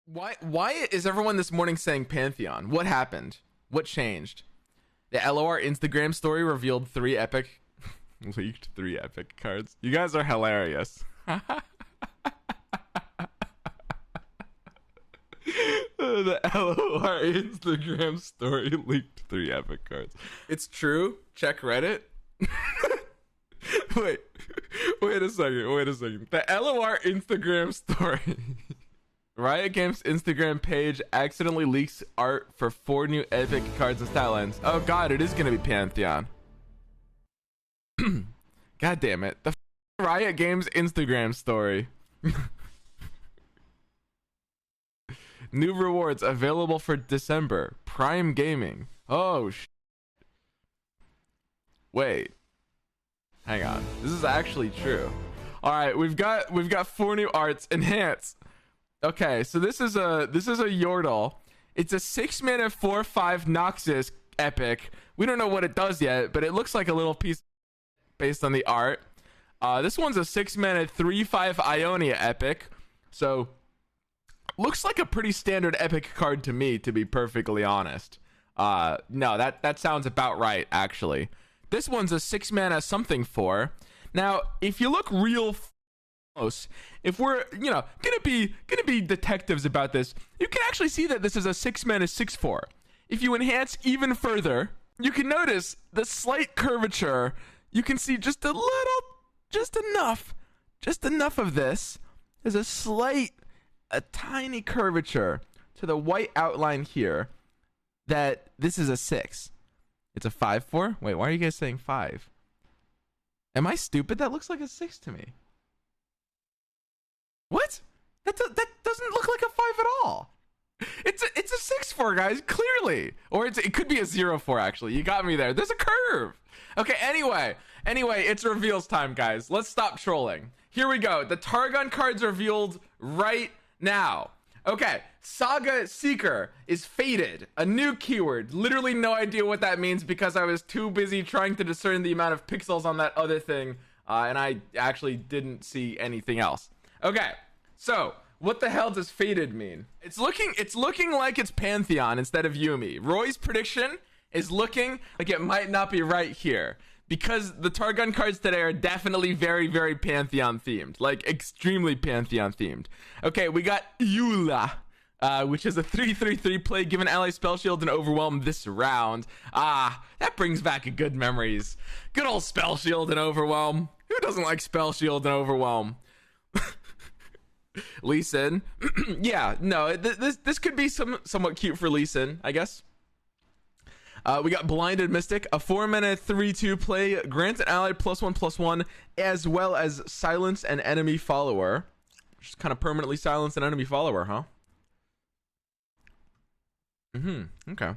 Why is everyone this morning saying Pantheon? What happened? What changed? The LOR Instagram story revealed leaked three epic cards. You guys are hilarious. The LOR Instagram story leaked three epic cards. It's true. Check Reddit. wait a second. The LOR Instagram story. Riot Games Instagram page accidentally leaks art for 4 new epic cards and stat lines. Oh god, it is gonna be Pantheon. God damn it. The Riot Games Instagram story. New rewards available for December. Prime Gaming. Oh wait. Hang on. This is actually true. Alright, we've got 4 new arts. Enhance. Okay, so this is a Yordle. It's a 6-mana 4/5 Noxus epic. We don't know what it does yet, but it looks like a little piece based on the art. This one's a 6-mana 3/5 Ionia epic. So looks like a pretty standard epic card to me, to be perfectly honest. No, that sounds about right, actually. This one's a 6-mana something 4. Now, if you look real close, if we're gonna be detectives about this, you can actually see that this is a 6-mana 6/4. If you enhance even further, you can notice the slight curvature. You can see just enough of this. There's a tiny curvature to the white outline here that this is a 6. It's a 5/4. Wait, why are you guys saying 5? Am I stupid? That looks like a 6 to me. What? That doesn't look like a 5 at all. It's a 6/4, guys, clearly. Or it could be a 0/4, actually. You got me there. There's a curve. Okay, anyway, it's reveals time, guys. Let's stop trolling. Here we go. The Targon cards revealed right now. Okay, Saga Seeker is faded. A new keyword. Literally no idea what that means because I was too busy trying to discern the amount of pixels on that other thing, and I actually didn't see anything else. Okay, so what the hell does faded mean? It's looking like it's Pantheon instead of Yuumi. Roy's prediction is looking like it might not be right here because the Targon cards today are definitely very, very Pantheon themed, like extremely Pantheon themed. Okay, we got Eula, which is a 3/3/3 play. Give an ally spell shield and overwhelm this round. That brings back good memories. Good old spell shield and overwhelm. Who doesn't like spell shield and overwhelm? Lee Sin. Yeah, no, this could be somewhat cute for Lee Sin, I guess. We got Blinded Mystic, a 4-mana 3/2 play. Grant an ally +1/+1, as well as silence an enemy follower. Just kind of permanently silence an enemy follower, huh? Okay.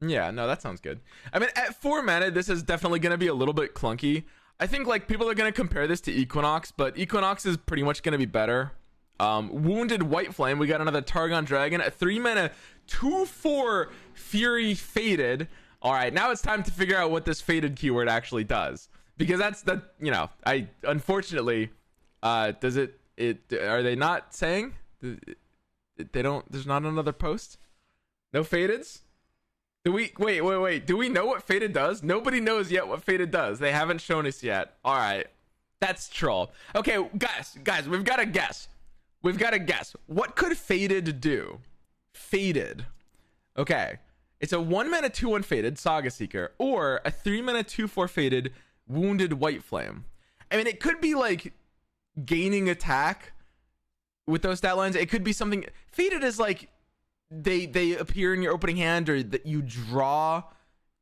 Yeah, no, that sounds good. I mean, at 4 mana, this is definitely going to be a little bit clunky. I think like people are going to compare this to Equinox, but Equinox is pretty much going to be better. Wounded White Flame, we got another Targon Dragon, a 3-mana 2/4 Fury Faded. All right, now it's time to figure out what this faded keyword actually does, because I unfortunately does it are they not saying they don't? There's not another post. No fadeds. Do we wait? Do we know what faded does? Nobody knows yet what faded does. They haven't shown us yet. All right, that's troll. Okay, guys, we've got to guess. What could faded do? Faded. Okay, it's a 1-mana 2/1 faded Saga Seeker, or a 3-mana 2/4 faded Wounded White Flame. I mean, it could be like gaining attack with those stat lines. It could be something. Faded is like they appear in your opening hand, or that you draw.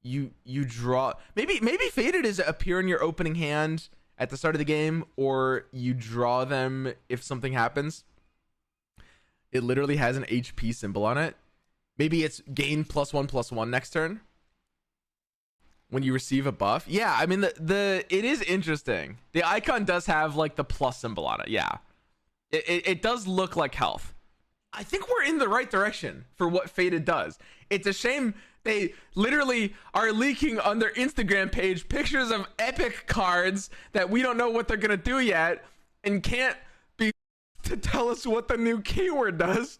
You draw. Maybe faded is appear in your opening hand at the start of the game, or you draw them if something happens. It literally has an HP symbol on it. Maybe it's gain +1/+1 next turn when you receive a buff. Yeah, I mean it is interesting. The icon does have like the plus symbol on it. Yeah, it does look like health. I think we're in the right direction for what faded does. It's a shame they literally are leaking on their Instagram page pictures of epic cards that we don't know what they're gonna do yet, and can't be to tell us what the new keyword does.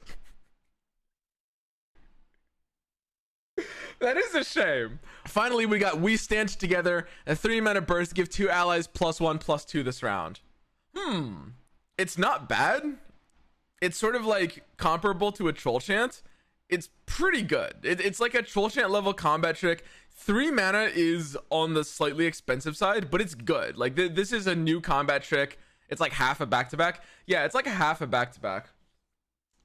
That is a shame. Finally, we got We Stand Together, a 3-mana burst, give 2 allies +1/+2 this round. It's not bad. It's sort of like comparable to a Troll Chant. It's pretty good. It's like a Troll Chant level combat trick. 3 mana is on the slightly expensive side, but it's good. Like this is a new combat trick. It's like half a back-to-back. Yeah, it's like a half a back-to-back.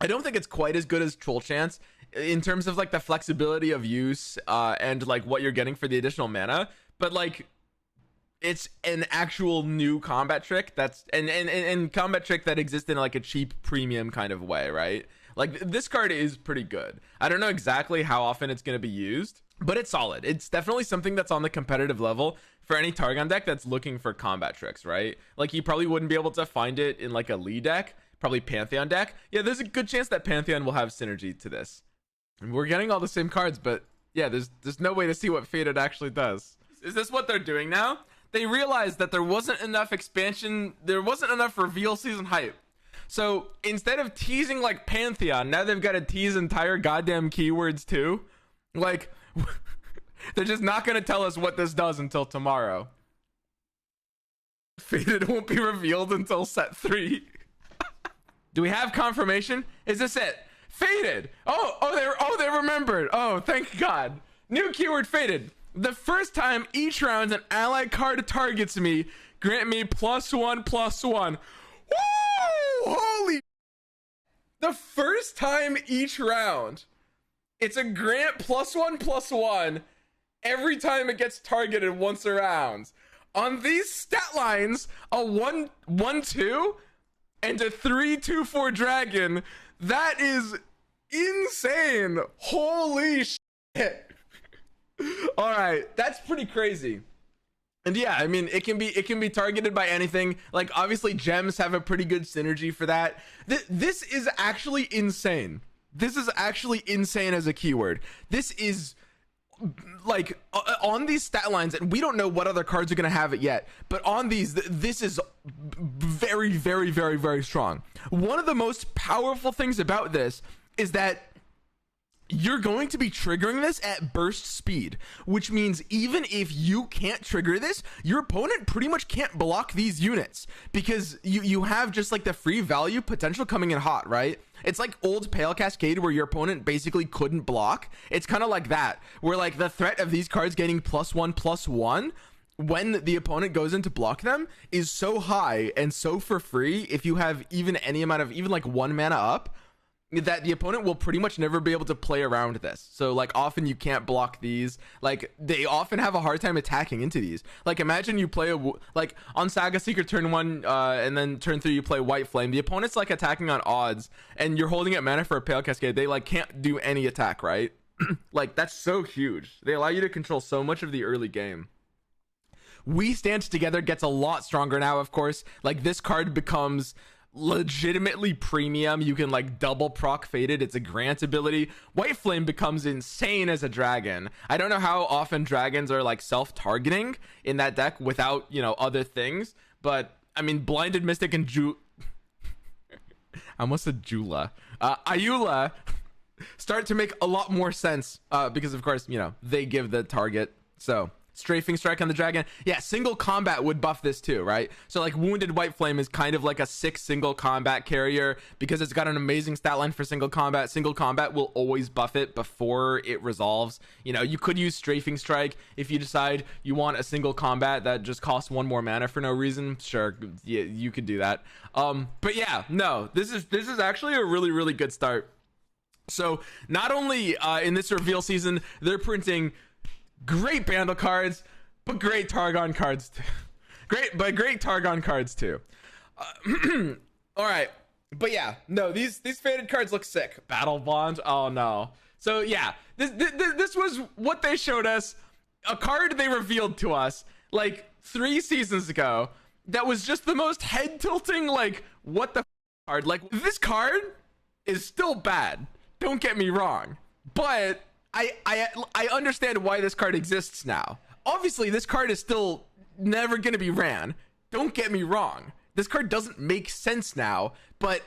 I don't think it's quite as good as Troll Chants in terms of like the flexibility of use and like what you're getting for the additional mana, but like it's an actual new combat trick that's and combat trick that exists in like a cheap premium kind of way, right? Like this card is pretty good. I don't know exactly how often it's going to be used, but it's solid. It's definitely something that's on the competitive level for any Targon deck that's looking for combat tricks, right? Like you probably wouldn't be able to find it in like a Lee deck, probably Pantheon deck. Yeah, there's a good chance that Pantheon will have synergy to this. And we're getting all the same cards, but yeah, there's no way to see what Faded actually does. Is this what they're doing now? They realized that there wasn't enough expansion, there wasn't enough reveal season hype. So instead of teasing like Pantheon, now they've got to tease entire goddamn keywords too. Like, they're just not going to tell us what this does until tomorrow. Faded won't be revealed until set 3. Do we have confirmation? Is this it? Faded. They remembered. Oh, thank God. New keyword Faded. The first time each round an ally card targets me, grant me +1/+1. Woo! Holy. The first time each round, it's a grant +1/+1 every time it gets targeted once around. On these stat lines, a 1/1/2 and a 3/2/4 dragon. That is insane. Holy shit. All right, that's pretty crazy. And yeah, I mean, it can be targeted by anything. Like obviously gems have a pretty good synergy for that. This is actually insane. This is actually insane as a keyword. This is like on these stat lines, and we don't know what other cards are going to have it yet, but on these, this is very, very, very, very strong. One of the most powerful things about this is that you're going to be triggering this at burst speed, which means even if you can't trigger this, your opponent pretty much can't block these units because you have just like the free value potential coming in hot, right? It's like old Pale Cascade where your opponent basically couldn't block. It's kind of like that, where like the threat of these cards getting +1/+1 when the opponent goes in to block them is so high and so for free if you have even any amount of even like 1 mana up, that the opponent will pretty much never be able to play around this. So like often you can't block these. Like they often have a hard time attacking into these. Like imagine you play like on Saga Seeker turn 1 and then turn 3 you play White Flame. The opponent's like attacking on odds and you're holding up mana for a Pale Cascade. They like can't do any attack, right? Like that's so huge. They allow you to control so much of the early game. We Stand Together gets a lot stronger now, of course. Like this card becomes legitimately premium. You can like double proc Faded. It's a grant ability. White Flame becomes insane as a dragon. I don't know how often dragons are like self-targeting in that deck without, you know, other things, but I mean Blinded Mystic and I almost said Jula. Ayula start to make a lot more sense because of course, you know, they give the target. So Strafing Strike on the dragon. Yeah, single combat would buff this too, right? So like Wounded White Flame is kind of like a 6 single combat carrier because it's got an amazing stat line for single combat. Single combat will always buff it before it resolves. You know, you could use Strafing Strike if you decide you want a single combat that just costs 1 more mana for no reason. Sure, yeah, you could do that. But yeah, no, this is actually a really, really good start. So not only in this reveal season, they're printing great Bandle cards, but great Targon cards too. Great Targon cards too. All right, but yeah, no, these Faded cards look sick. Battle Bond, oh no. So yeah, this was what they showed us, a card they revealed to us like 3 seasons ago that was just the most head tilting, like what the card. Like this card is still bad, don't get me wrong, but I understand why this card exists now. Obviously, this card is still never going to be ran. Don't get me wrong. This card doesn't make sense now, but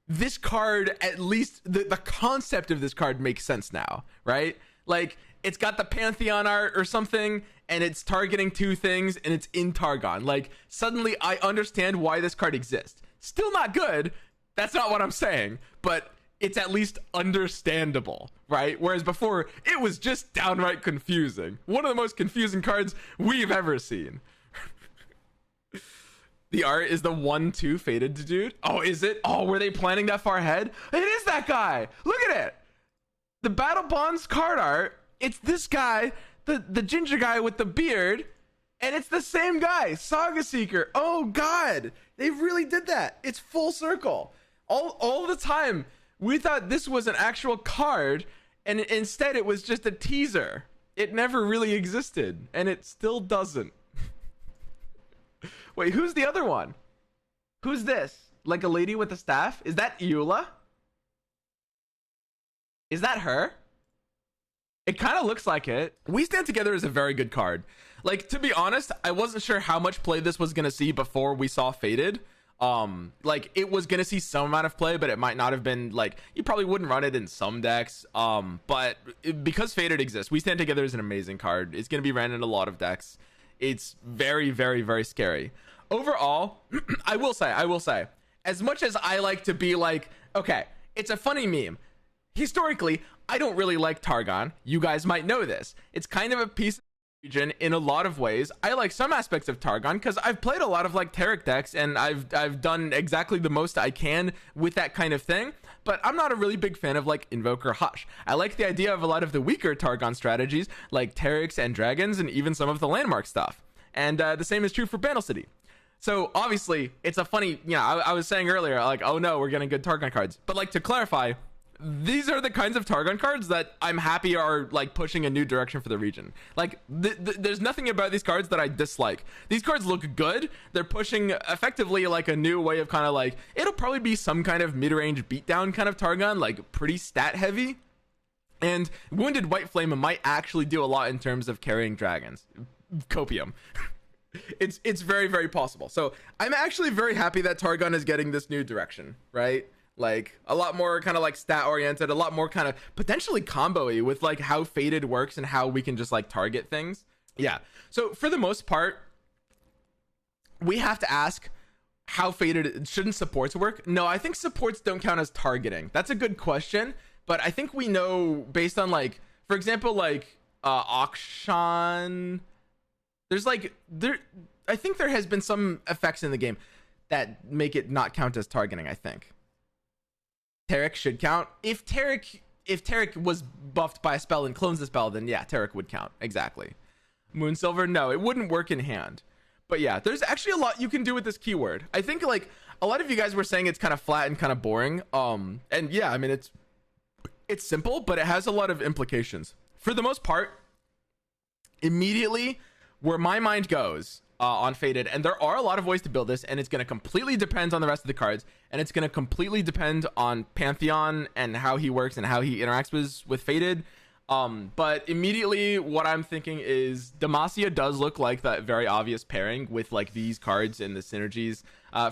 this card, at least the concept of this card makes sense now, right? Like, it's got the Pantheon art or something, and it's targeting 2 things, and it's in Targon. Like, suddenly I understand why this card exists. Still not good. That's not what I'm saying, but it's at least understandable, right? Whereas before, it was just downright confusing. One of the most confusing cards we've ever seen. The art is the 1/2 faded dude. Oh, is it? Oh, were they planning that far ahead? It is that guy. Look at it. The Battle Bonds card art. It's this guy, the ginger guy with the beard, and it's the same guy, Saga Seeker. Oh God, they really did that. It's full circle. All the time, we thought this was an actual card, and instead it was just a teaser. It never really existed, and it still doesn't. Wait, who's the other one? Who's this? Like a lady with a staff? Is that Eula? Is that her? It kind of looks like it. We Stand Together is a very good card. Like, to be honest, I wasn't sure how much play this was going to see before we saw Faded. Like, it was going to see some amount of play, but it might not have been, like, you probably wouldn't run it in some decks. But because Faded exists, We Stand Together is an amazing card. It's going to be ran in a lot of decks. It's very, very, very scary. Overall, I will say, as much as I like to be like, okay, it's a funny meme. Historically, I don't really like Targon. You guys might know this. It's kind of a piece of region in a lot of ways. I like some aspects of Targon because I've played a lot of like Tarek decks, and I've done exactly the most I can with that kind of thing. But I'm not a really big fan of like Invoker Hush. I like the idea of a lot of the weaker Targon strategies like Tarek's and Dragons, and even some of the landmark stuff. And the same is true for Bandle City. So obviously it's a funny, I was saying earlier, like, oh no, we're getting good Targon cards. But like, to clarify, these are the kinds of Targon cards that I'm happy are like pushing a new direction for the region. Like, there's nothing about these cards that I dislike. These cards look good. They're pushing effectively like a new way of kind of like, it'll probably be some kind of mid-range beatdown kind of Targon, like pretty stat heavy. And Wounded White Flame might actually do a lot in terms of carrying dragons. Copium. It's very, very possible. So I'm actually very happy that Targon is getting this new direction, right? Like, a lot more kind of like stat oriented, a lot more kind of potentially combo-y with like how Faded works and how we can just like target things. Yeah. So for the most part, we have to ask how Faded, shouldn't supports work? No, I think supports don't count as targeting. That's a good question, but I think we know based on like, for example, like Auction, there's like I think there has been some effects in the game that make it not count as targeting. I think Tarek should count. If Tarek was buffed by a spell and clones the spell, then yeah, Tarek would count. Exactly. Moonsilver, no, it wouldn't work in hand. But yeah, there's actually a lot you can do with this keyword. I think like a lot of you guys were saying it's kind of flat and kind of boring. And yeah, I mean, it's simple, but it has a lot of implications. For the most part, immediately where my mind goes on Faded, and there are a lot of ways to build this, and it's going to completely depend on the rest of the cards, and it's going to completely depend on Pantheon and how he works and how he interacts with Faded. But immediately what I'm thinking is Demacia does look like that very obvious pairing with like these cards and the synergies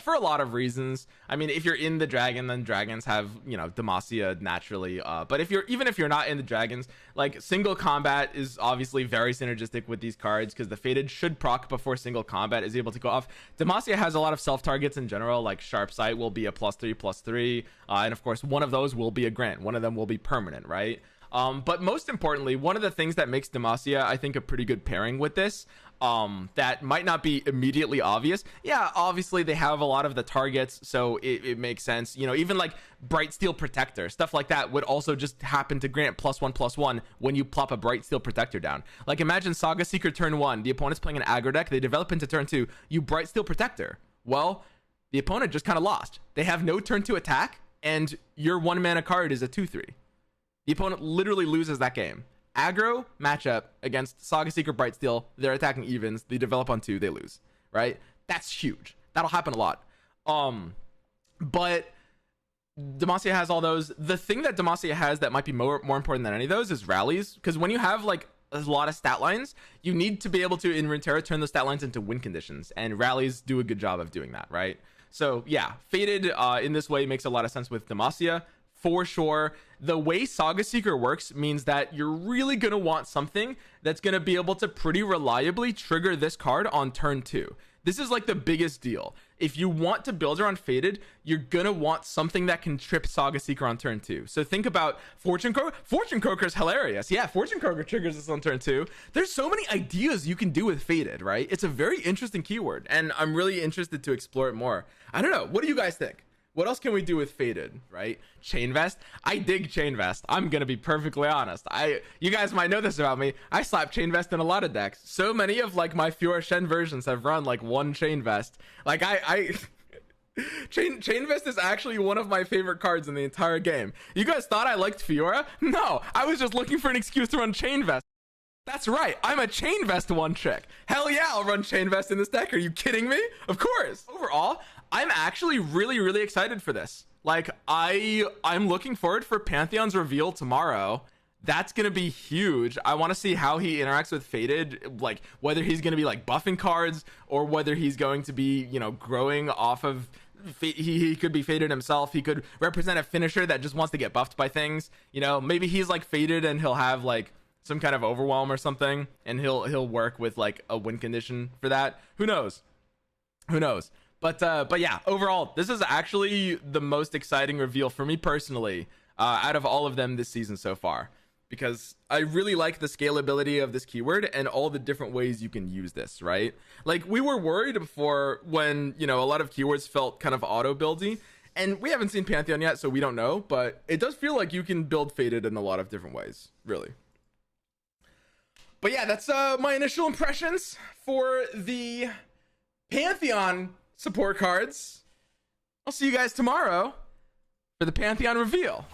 for a lot of reasons. I mean, if you're in the dragon, then dragons have, Demacia naturally. But even if you're not in the dragons, like single combat is obviously very synergistic with these cards because the Faded should proc before single combat is able to go off. Demacia has a lot of self targets in general, like Sharp Sight will be a +3/+3. And of course, one of those will be a grant. One of them will be permanent, right? But most importantly, one of the things that makes Demacia, I think, a pretty good pairing with this, that might not be immediately obvious. Yeah, obviously they have a lot of the targets, so it makes sense. Even like Bright Steel Protector, stuff like that would also just happen to grant +1/+1 when you plop a Bright Steel Protector down. Like, imagine Saga Seeker turn 1, the opponent's playing an aggro deck, they develop into turn 2, you Bright Steel Protector. Well, the opponent just kind of lost. They have no turn 2 attack, and your 1-mana card is a 2/3. The opponent literally loses that game. Aggro matchup against Saga Seeker Brightsteel, they're attacking evens, they develop on 2, they lose, right? That's huge. That'll happen a lot. But Demacia has all those. The thing that Demacia has that might be more important than any of those is rallies, because when you have like a lot of stat lines, you need to be able to, in Runeterra, turn those stat lines into win conditions, and rallies do a good job of doing that, right? So yeah, Faded in this way makes a lot of sense with Demacia. for sure. The way Saga Seeker works means that you're really going to want something that's going to be able to pretty reliably trigger this card on turn 2. This is like the biggest deal. If you want to build around Faded, you're gonna want something that can trip Saga Seeker on turn 2. So think about Fortune Croaker. Fortune Croaker is hilarious. Yeah, Fortune Croaker triggers this on turn 2. There's so many ideas you can do with Faded, right? It's a very interesting keyword, and I'm really interested to explore it more. I don't know. What do you guys think? What else can we do with Faded, right? Chain Vest. I dig Chain Vest. I'm gonna be perfectly honest. You guys might know this about me. I slap Chain Vest in a lot of decks. So many of like my Fiora Shen versions have run like one Chain Vest. Like Chain Vest is actually one of my favorite cards in the entire game. You guys thought I liked Fiora? No, I was just looking for an excuse to run Chain Vest. That's right, I'm a Chain Vest one trick. Hell yeah, I'll run Chain Vest in this deck. Are you kidding me? Of course. Overall, I'm actually really excited for this. Like, I'm looking forward for Pantheon's reveal tomorrow. That's gonna be huge. I want to see how he interacts with Faded, like whether he's gonna be like buffing cards or whether he's going to be, you know, growing off of he could be Faded himself. He could represent a finisher that just wants to get buffed by things, you know. Maybe he's like Faded and he'll have like some kind of overwhelm or something, and he'll work with like a win condition for that. Who knows but yeah, overall this is actually the most exciting reveal for me personally out of all of them this season so far, because I really like the scalability of this keyword and all the different ways you can use this, right? Like, we were worried before when, you know, a lot of keywords felt kind of auto buildy, and we haven't seen Pantheon yet, so we don't know, but it does feel like you can build Faded in a lot of different ways, really. But yeah, that's my initial impressions for the Pantheon support cards. I'll see you guys tomorrow for the Pantheon reveal.